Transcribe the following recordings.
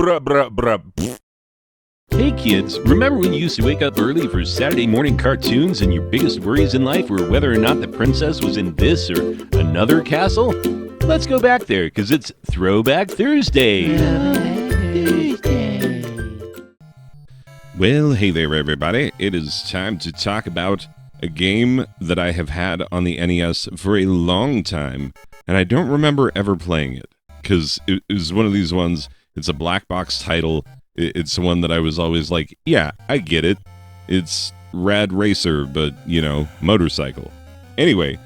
bruh, bruh, bruh. Hey kids, remember when you used to wake up early for Saturday morning cartoons and your biggest worries in life were whether or not the princess was in this or another castle? Let's go back there, because it's Throwback Thursday. Well, hey there everybody. It is time to talk about a game that I have had on the NES for a long time, and I don't remember ever playing it, because it was one of these ones, it's a black box title. It's one that I was always like, yeah, I get it. It's Rad Racer, but, motorcycle. Anyway,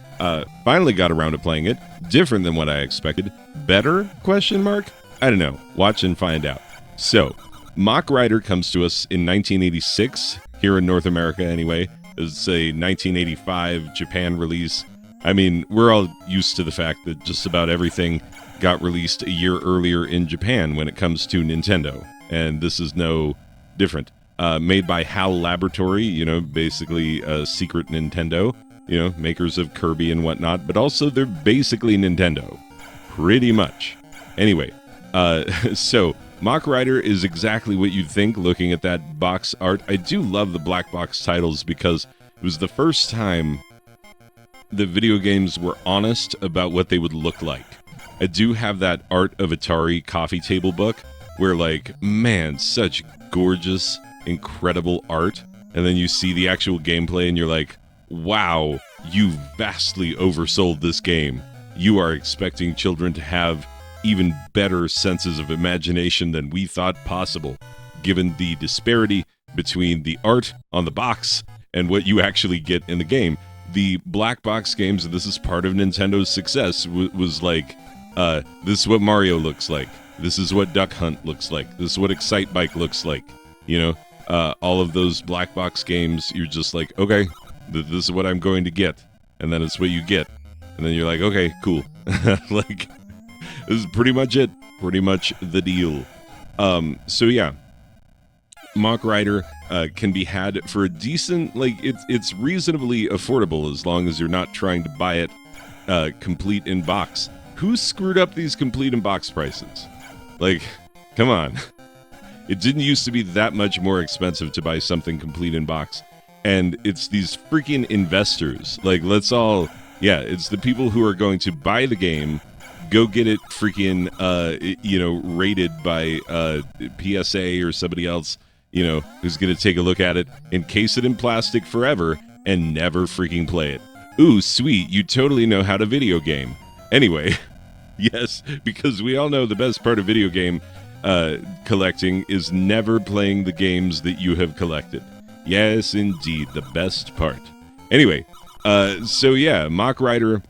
finally got around to playing it. Different than what I expected. Better? Question mark? I don't know. Watch and find out. So, Mach comes to us in 1986, here in North America anyway. It's a 1985 Japan release. I mean, we're all used to the fact that just about everything got released a year earlier in Japan when it comes to Nintendo. And this is no different. Made by HAL Laboratory, basically a secret Nintendo, makers of Kirby and whatnot, but also they're basically Nintendo. Pretty much. Anyway, so Mach Rider is exactly what you'd think looking at that box art. I do love the black box titles because it was the first time the video games were honest about what they would look like. I do have that Art of Atari coffee table book where, man, such gorgeous, incredible art. And then you see the actual gameplay and you're like, wow, you vastly oversold this game. You are expecting children to have even better senses of imagination than we thought possible, given the disparity between the art on the box and what you actually get in the game. The black box games, and this is part of Nintendo's success, was like, this is what Mario looks like. This is what Duck Hunt looks like. This is what Excite Bike looks like. All of those black box games, you're just like, okay, this is what I'm going to get. And then it's what you get. And then you're like, okay, cool. This is pretty much it. Pretty much the deal. So yeah, Mach Rider can be had for a decent, it's reasonably affordable as long as you're not trying to buy it complete in box. Who screwed up these complete in box prices? Come on. It didn't used to be that much more expensive to buy something complete in box. And it's these freaking investors. It's the people who are going to buy the game, go get it freaking, rated by PSA or somebody else, who's going to take a look at it, encase it in plastic forever, and never freaking play it. Ooh, sweet, you totally know how to video game. Anyway, yes, because we all know the best part of video game collecting is never playing the games that you have collected. Yes, indeed, the best part. Anyway, so yeah, Mach Rider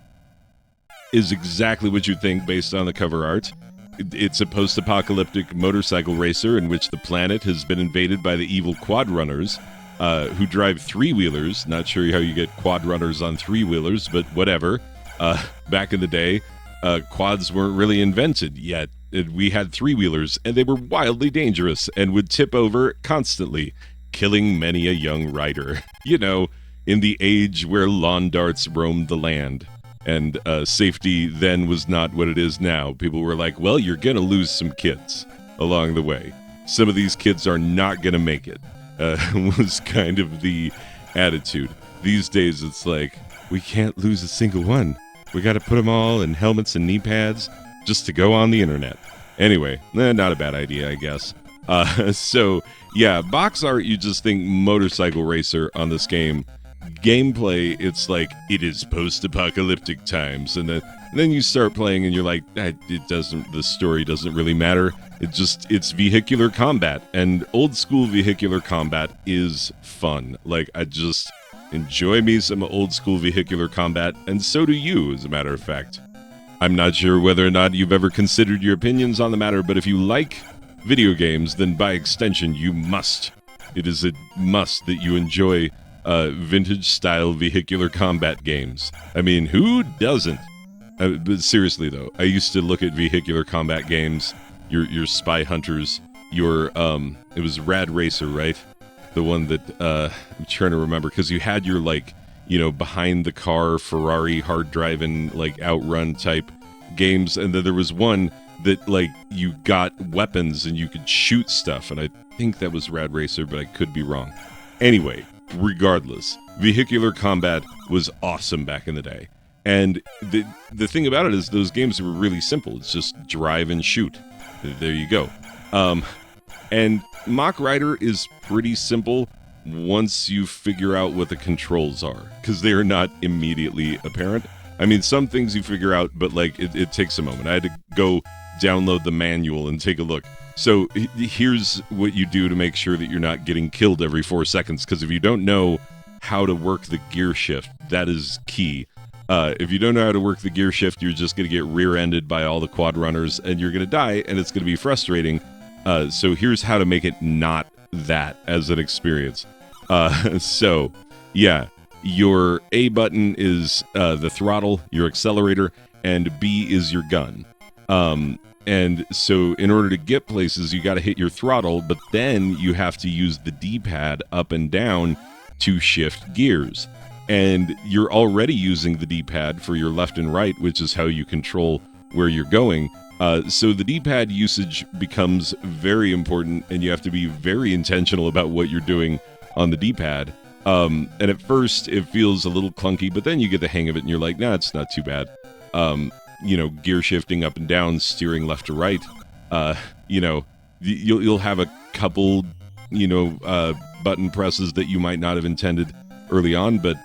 is exactly what you think based on the cover art. It's a post-apocalyptic motorcycle racer in which the planet has been invaded by the evil quad runners, who drive three-wheelers. Not sure how you get quad runners on three-wheelers, but whatever. Back in the day, quads weren't really invented yet. We had three-wheelers, and they were wildly dangerous and would tip over constantly, killing many a young rider. In the age where lawn darts roamed the land. And safety then was not what it is now. People were like, well, you're going to lose some kids along the way. Some of these kids are not going to make it, was kind of the attitude. These days, it's like, we can't lose a single one. We got to put them all in helmets and knee pads just to go on the internet. Anyway, not a bad idea, I guess. So, yeah, box art, you just think motorcycle racer on this game. Gameplay, it's like, it is post-apocalyptic times. And then you start playing and you're like, the story doesn't really matter. It's vehicular combat. And old school vehicular combat is fun. I just enjoy me some old school vehicular combat, and so do you, as a matter of fact. I'm not sure whether or not you've ever considered your opinions on the matter, but if you like video games, then by extension, you must. It is a must that you enjoy vintage-style vehicular combat games. I mean, who doesn't? But seriously, though, I used to look at vehicular combat games, your Spy Hunters, it was Rad Racer, right? The one that, I'm trying to remember, because you had your, behind the car Ferrari hard driving, outrun type games, and then there was one that like you got weapons and you could shoot stuff, and I think that was Rad Racer, but I could be wrong. Anyway, regardless, vehicular combat was awesome back in the day. And the thing about it is those games were really simple. It's just drive and shoot. There you go. And Mach Rider is pretty simple once you figure out what the controls are, because they are not immediately apparent. I mean, some things you figure out, but like it takes a moment. I had to go download the manual and take a look. So here's what you do to make sure that you're not getting killed every 4 seconds, because if you don't know how to work the gear shift, that is key. If you don't know how to work the gear shift, you're just going to get rear-ended by all the quad runners, and you're going to die, and it's going to be frustrating. So here's how to make it not that as an experience. So, yeah, your A button is the throttle, your accelerator, and B is your gun. And so in order to get places, you got to hit your throttle, but then you have to use the D-pad up and down to shift gears. And you're already using the D-pad for your left and right, which is how you control where you're going. So the D-pad usage becomes very important, and you have to be very intentional about what you're doing on the D-pad. And at first, it feels a little clunky, but then you get the hang of it, and you're like, nah, it's not too bad. Gear shifting up and down, steering left to right. You'll have a couple, button presses that you might not have intended early on, but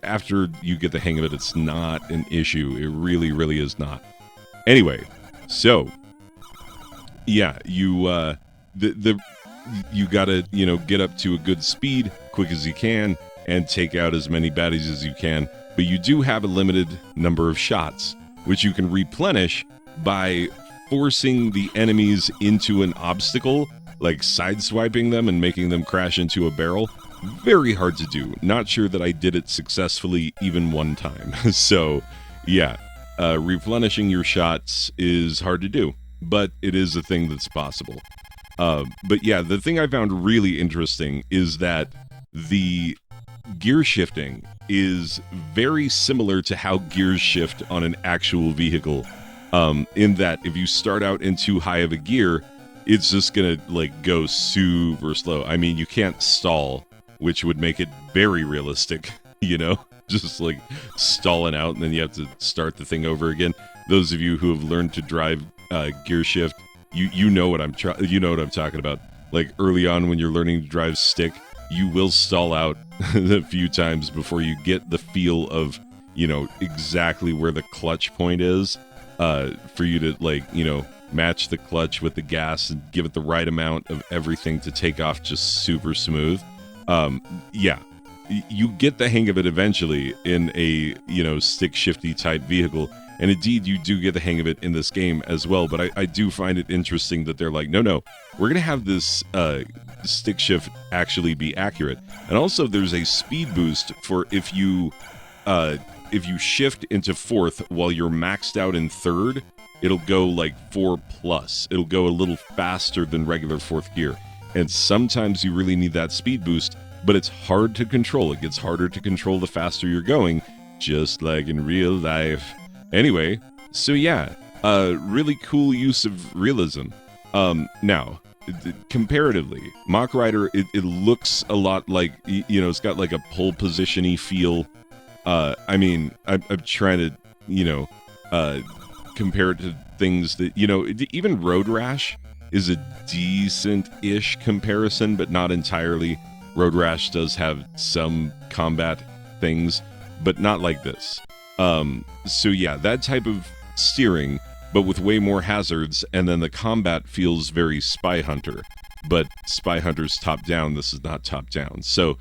after you get the hang of it, it's not an issue. It really, really is not. Anyway, so yeah, you gotta get up to a good speed, quick as you can, and take out as many baddies as you can. But you do have a limited number of shots, which you can replenish by forcing the enemies into an obstacle, like sideswiping them and making them crash into a barrel. Very hard to do. Not sure that I did it successfully even one time. So, yeah, replenishing your shots is hard to do, but it is a thing that's possible. But yeah, the thing I found really interesting is that the gear shifting is very similar to how gears shift on an actual vehicle, in that if you start out in too high of a gear, it's just gonna go super slow. I mean, you can't stall, which would make it very realistic, just stalling out, and then you have to start the thing over again. Those of you who have learned to drive gear shift, you know what I'm talking about. Like early on when you're learning to drive stick, you will stall out a few times before you get the feel of, exactly where the clutch point is, for you to match the clutch with the gas and give it the right amount of everything to take off just super smooth. Yeah, you get the hang of it eventually in a, stick shifty type vehicle. And indeed, you do get the hang of it in this game as well. But I do find it interesting that they're like, no, we're going to have this stick shift actually be accurate. And also, there's a speed boost for if you shift into fourth while you're maxed out in third, it'll go 4+. It'll go a little faster than regular fourth gear. And sometimes you really need that speed boost, but it's hard to control. It gets harder to control the faster you're going, just like in real life. Anyway, so yeah, really cool use of realism. Now, comparatively, Mach Rider, it looks a lot like, it's got a pole position-y feel. I mean, I'm trying to, compare it to things that, even Road Rash is a decent-ish comparison, but not entirely. Road Rash does have some combat things, but not like this. So yeah, that type of steering, but with way more hazards, and then the combat feels very Spy Hunter. But Spy Hunter's top-down, this is not top-down. So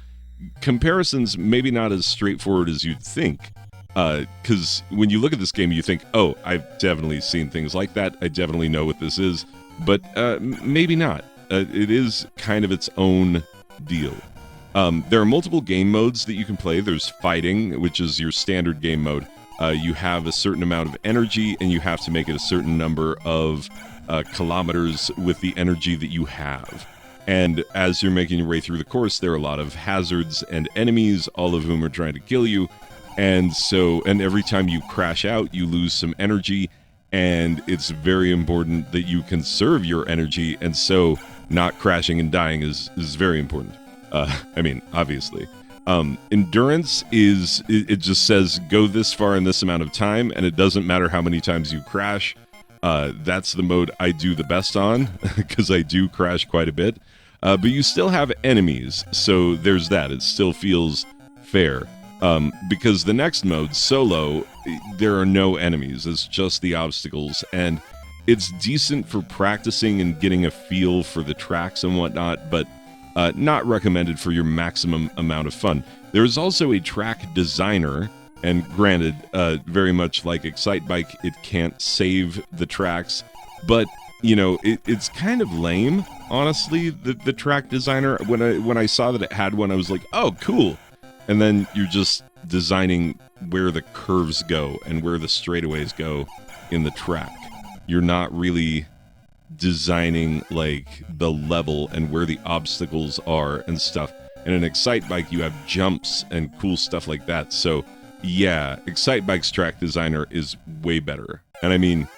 comparisons maybe not as straightforward as you'd think. Because when you look at this game, you think, oh, I've definitely seen things like that. I definitely know what this is. But maybe not. It is kind of its own deal. There are multiple game modes that you can play. There's fighting, which is your standard game mode. You have a certain amount of energy, and you have to make it a certain number of kilometers with the energy that you have. And as you're making your way through the course, there are a lot of hazards and enemies, all of whom are trying to kill you. And every time you crash out, you lose some energy. and it's very important that you conserve your energy, and so not crashing and dying is very important. I mean, obviously. Endurance is, it just says go this far in this amount of time, and it doesn't matter how many times you crash. That's the mode I do the best on, because I do crash quite a bit. But you still have enemies, so there's that. It still feels fair. Because the next mode, solo, there are no enemies. It's just the obstacles, and it's decent for practicing and getting a feel for the tracks and whatnot, but not recommended for your maximum amount of fun. There's also a track designer, and granted, very much like Excitebike, it can't save the tracks, but it's kind of lame, honestly. The track designer, when I saw that it had one, I was like, oh, cool. And then you're just designing where the curves go and where the straightaways go in the track. You're not really designing like the level and where the obstacles are and stuff. And in Excitebike, you have jumps and cool stuff like that. So yeah, Excitebike's track designer is way better. And I mean,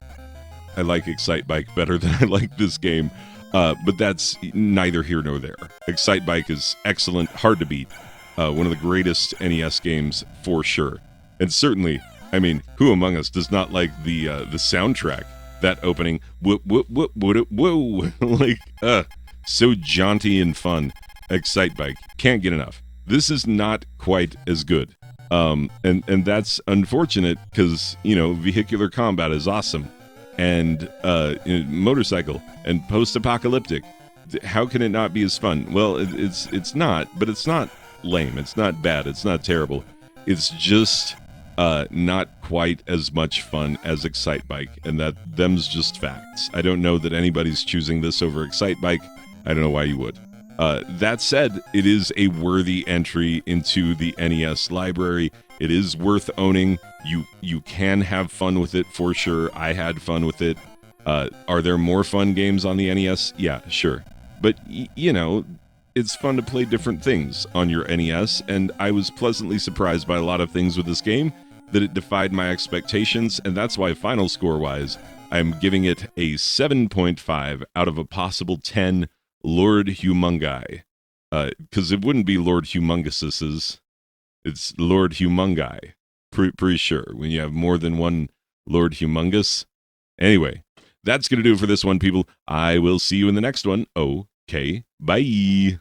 I like Excitebike better than I like this game, but that's neither here nor there. Excitebike is excellent, hard to beat. One of the greatest NES games for sure. And certainly, I mean, who among us does not like the soundtrack? That opening, whoop, whoop, whoop, whoop, whoa, like, so jaunty and fun. Excitebike, can't get enough. This is not quite as good. And that's unfortunate because, vehicular combat is awesome. And motorcycle and post-apocalyptic. How can it not be as fun? Well, it's not, but it's not lame. It's not bad. It's not terrible. It's just not quite as much fun as Excitebike, and them's just facts. I don't know that anybody's choosing this over Excitebike. I don't know why you would. That said, it is a worthy entry into the NES library. It is worth owning. You can have fun with it for sure. I had fun with it. Are there more fun games on the NES? Yeah, sure. But, it's fun to play different things on your NES, and I was pleasantly surprised by a lot of things with this game, that it defied my expectations, and that's why final score-wise, I'm giving it a 7.5 out of a possible 10 Lord Humongi. Because it wouldn't be Lord Humongous's, it's Lord Humongi. Pretty sure, when you have more than one Lord Humongous. Anyway, that's going to do it for this one, people. I will see you in the next one. Okay, bye.